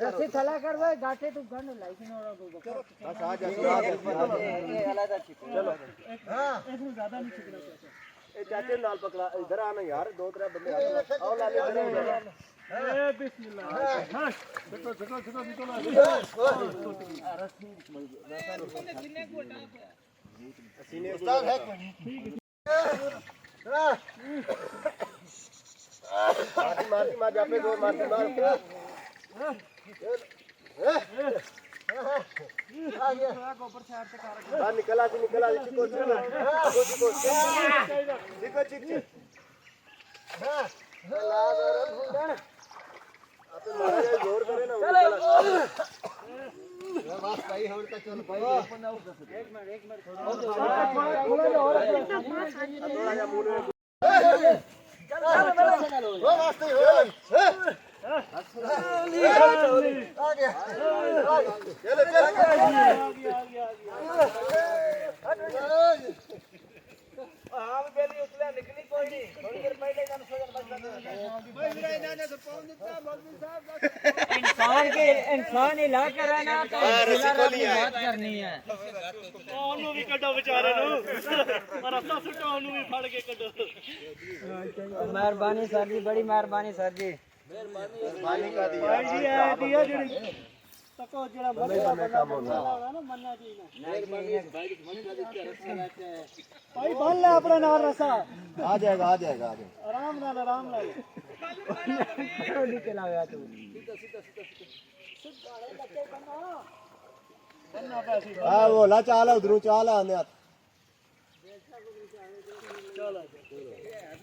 रस्सी थला कर भाई गाठे तू गन लाई के नोरा दो बस आ जा ये अलग छिप चलो हां इसमें ज्यादा नहीं छिपना चाहते ए चाचे नाल पकड़ा इधर आना यार दो तरह बंदे आओ ला ले ए बिस्मिल्लाह हां देखो देखो देखो निकलो रस्सी सीने को हटा सीने उस्ताद है ठीक है मारती मार जापे दो मारती मार आ गया ऊपर साइड से कार बाहर निकला कोशिश देखो चिक हां ला दो फुंडन आप मारा जोर करे ना बस भाई हम का चल भाई एक मिनट थोड़ा जा मुंह में चल वो वास्ते हो आ गया चलो चल आ गया हम बेली उतला निकली कोई नहीं थोड़ी देर पहले जान सोजन बस भाई मेरा इन्होंने तो पहुंच दिया मौलवी साहब इंसान ही ला कर है ना तो बात करनी है ओनु भी कड्डो बेचारे नु पर रस्ता सुटो ओनु भी फड़ के कड्डो मेहरबानी सर जी बड़ी मेहरबानी सर जी मेहरबानी का दिया भाई जी है दिया जेड़ी तको जेड़ा बड़ा काम होता ना मन्ना जी ने मेहरबानी भाई मन्ना जी के रस्सा रहते हैं भाई बांध ले अपना नाल रस्सा आ जाएगा आराम नाल निकल आया तू सीधा हां वो ला चाला उधर चाला आने चलो